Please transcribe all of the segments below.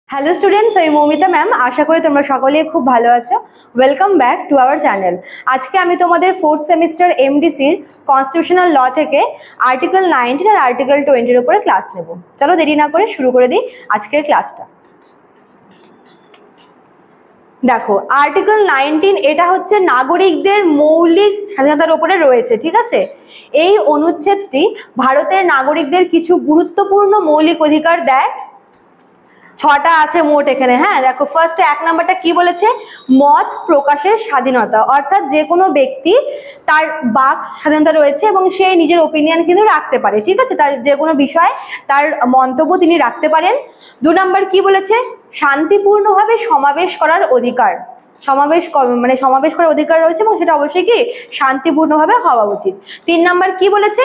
Hello students, আমি Moumita ma'am. আশা করি তোমরা সকলেই খুব ভালো আছো। Welcome back to our channel. আজকে আমি তোমাদের 4th সেমিস্টার এমডিসির কনস্টিটিউশনাল ল থেকে আর্টিকেল 19 আর আর্টিকেল 20 এর উপরে ক্লাস নেব। চলো দেরি না করে শুরু করে দিই আজকের ক্লাসটা। দেখো, আর্টিকেল 19 এটা হচ্ছে নাগরিকদের মৌলিক স্বাধীনতার উপরে রয়েছে, ঠিক আছে। এই অনুচ্ছেদটি ভারতের নাগরিকদের কিছু গুরুত্বপূর্ণ মৌলিক অধিকার দেয়। 6টা আছে মোট এখানে। হ্যাঁ, দেখো, ফার্স্টে 1 নাম্বারটা কি বলেছে? মত প্রকাশের স্বাধীনতা, অর্থাৎ যে কোনো ব্যক্তি তার বাক স্বাধীনতা রয়েছে এবং সে নিজের ওপিনিয়ন কিন্তু রাখতে পারে, ঠিক আছে। তার যে কোনো বিষয়ে তার মন্তব্য তিনি রাখতে পারেন। 2 নাম্বার কি বলেছে? শান্তিপূর্ণভাবে সমাবেশ করার অধিকার। সমাবেশ করার অধিকার রয়েছে এবং সেটা অবশ্যই কি শান্তিপূর্ণভাবে হওয়া উচিত। 3 নাম্বার কি বলেছে?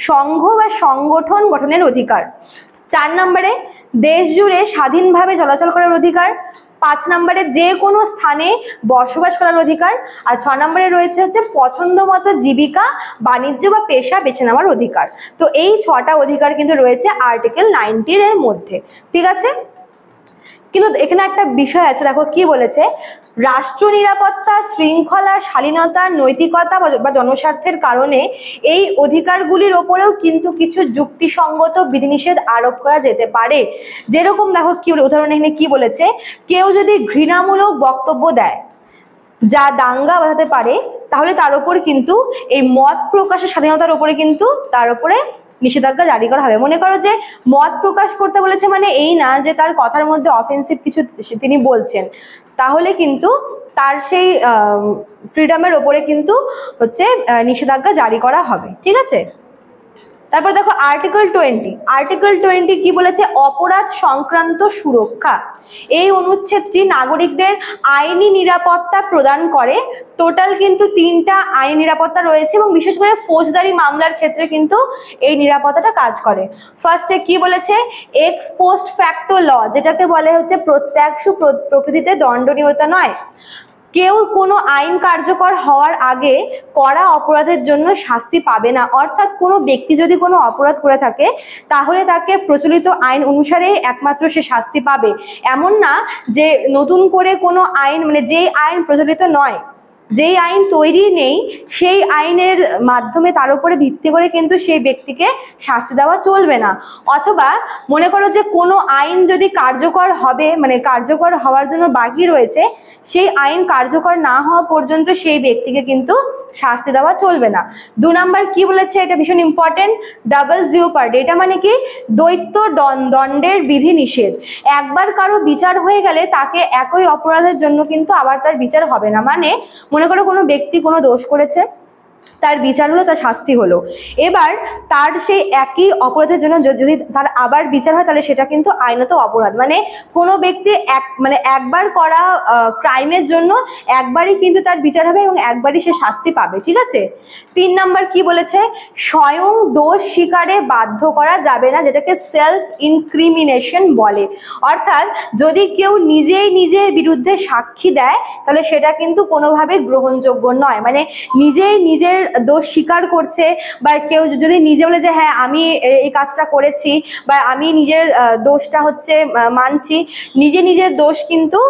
সংঘ বা সংগঠন গঠনের অধিকার। 4 নম্বরে দেশ জুড়ে স্বাধীনভাবে চলাচল করার অধিকার। 5 নম্বরে যে কোনো স্থানে বসবাস করার অধিকার। আর 6 নম্বরে রয়েছে হচ্ছে পছন্দ মতো জীবিকা, বাণিজ্য বা পেশা বেছে নেওয়ার অধিকার। তো এই 6টা অধিকার কিন্তু রয়েছে আর্টিকেল 19 এর মধ্যে, ঠিক আছে। কিন্তু এখানে একটা বিষয় আছে, দেখো কি বলেছে? রাষ্ট্র নিরাপত্তা, শৃঙ্খলা, শালীনতা, নৈতিকতা বা জনস্বার্থের কারণে এই অধিকারগুলির ওপরেও কিন্তু কিছু যুক্তিসঙ্গত বিধিনিষেধ আরোপ করা যেতে পারে। যেরকম দেখো কি উদাহরণ এখানে কি বলেছে? কেউ যদি ঘৃণামূলক বক্তব্য দেয় যা দাঙ্গা বাঁধাতে পারে, তাহলে তার উপর কিন্তু এই মত প্রকাশের স্বাধীনতার উপরে কিন্তু তার উপরে নিষেধাজ্ঞা জারি করা হবে। মনে করো যে মত প্রকাশ করতে বলেছে, মানে এই না যে তার কথার মধ্যে অফেন্সিভ কিছু তিনি বলছেন, তাহলে কিন্তু তার সেই ফ্রিডমের ওপরে কিন্তু হচ্ছে নিষেধাজ্ঞা জারি করা হবে, ঠিক আছে। তারপর দেখো আর্টিকেল 20 কি বলেছে? অপরাধ সংক্রান্ত সুরক্ষা। এই অনুচ্ছেদটি নাগরিকদের আইনি নিরাপত্তা প্রদান করে। টোটাল কিন্তু 3টা আইনি নিরাপত্তা রয়েছে এবং বিশেষ করে ফৌজদারি মামলার ক্ষেত্রে কিন্তু এই নিরাপত্তাটা কাজ করে। ফার্স্টে কি বলেছে? এক্স পোস্ট ফ্যাক্টো ল, যেটাকে বলে হচ্ছে প্রত্যক্ষ প্রকৃতিতে দণ্ডনীয়ত নয়। কেউ কোনো আইন কার্যকর হওয়ার আগে করা অপরাধের জন্য শাস্তি পাবে না। অর্থাৎ কোনো ব্যক্তি যদি কোনো অপরাধ করে থাকে, তাহলে তাকে প্রচলিত আইন অনুসারে একমাত্র সে শাস্তি পাবে। এমন না যে নতুন করে কোনো আইন, মানে যেই আইন প্রচলিত নয়, যেই আইন তৈরি নেই, সেই আইনের মাধ্যমে তার উপরে ভিত্তি করে কিন্তু সেই ব্যক্তিকে শাস্তি দেওয়া চলবে না। অথবা মনে করো যে কোনো আইন যদি কার্যকর হবে, মানে কার্যকর হওয়ার জন্য বাকি রয়েছে, সেই আইন কার্যকর না হওয়া পর্যন্ত সেই ব্যক্তিকে কিন্তু শাস্তি দেওয়া চলবে না। 2 নাম্বার কি বলেছে? এটা ভীষণ ইম্পর্টেন্ট, ডাবল জিওপার্ডি। এটা মানে কি? দ্বৈত দণ্ডের বিধি নিষেধ। একবার কারো বিচার হয়ে গেলে তাকে একই অপরাধের জন্য কিন্তু আবার তার বিচার হবে না। মানে মনে করো কোনো ব্যক্তি কোনো দোষ করেছে, তার বিচার হলো, তার শাস্তি হলো, এবার তার সেই একই অপরাধের জন্য যদি তার আবার বিচার হয়, তাহলে সেটা কিন্তু আইনত অপরাধ। মানে কোনো ব্যক্তি একবার করা ক্রাইমের জন্য একবারই কিন্তু তার বিচার হবে এবং একবারই সে শাস্তি পাবে, ঠিক আছে। 3 নাম্বার কি বলেছে? স্বয়ং দোষ স্বীকারে বাধ্য করা যাবে না, যেটাকে সেলফ ইনক্রিমিনেশন বলে। অর্থাৎ যদি কেউ নিজেই নিজের বিরুদ্ধে সাক্ষী দেয়, তাহলে সেটা কিন্তু কোনোভাবে গ্রহণযোগ্য নয়। মানে নিজেই নিজের দোষ স্বীকার করছে, বা কেউ যদি নিজে বলে যে হ্যাঁ আমি এই কাজটা করেছি, বা আমি নিজের দোষটা হচ্ছে মানছি, নিজের দোষ কিন্তু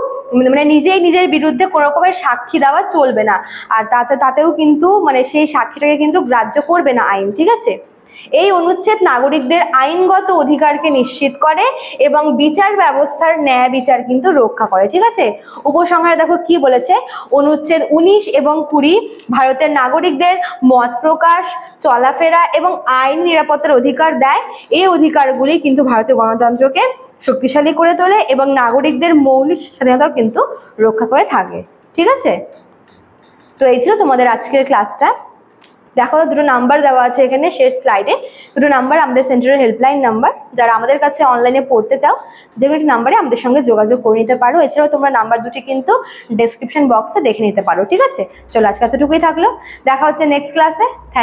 মানে নিজেই নিজের বিরুদ্ধে কোনো রকমের সাক্ষী দেওয়া চলবে না। আর তাতেও কিন্তু মানে সেই সাক্ষীটাকে কিন্তু গ্রাহ্য করবে না আইন, ঠিক আছে। এই অনুচ্ছেদ নাগরিকদের আইনগত অধিকারকে নিশ্চিত করে এবং বিচার ব্যবস্থার ন্যায় বিচার কিন্তু রক্ষা করে, ঠিক আছে। উপসংহারে দেখো কি বলেছে? অনুচ্ছেদ 19 এবং 20 ভারতের নাগরিকদের মত প্রকাশ, চলাফেরা এবং আইন নিরাপত্তার অধিকার দেয়। এই অধিকারগুলি কিন্তু ভারতীয় গণতন্ত্রকে শক্তিশালী করে তোলে এবং নাগরিকদের মৌলিক স্বাধীনতাও কিন্তু রক্ষা করে থাকে, ঠিক আছে। তো এই ছিল তোমাদের আজকের ক্লাসটা। দেখো, 2টো নাম্বার দেওয়া আছে এখানে শেষ স্লাইডে। 2টো নাম্বার আমাদের সেন্টারের হেল্পলাইন নাম্বার। যারা আমাদের কাছে অনলাইনে পড়তে চাও, যেগুলো নাম্বারে আমাদের সঙ্গে যোগাযোগ করে নিতে পারো। এছাড়াও তোমরা নাম্বার দুটি কিন্তু ডেসক্রিপশন বক্সে দেখে নিতে পারো, ঠিক আছে। চলো, আজকে এতটুকুই থাকলো। দেখা হচ্ছে নেক্সট ক্লাসে। থ্যাংক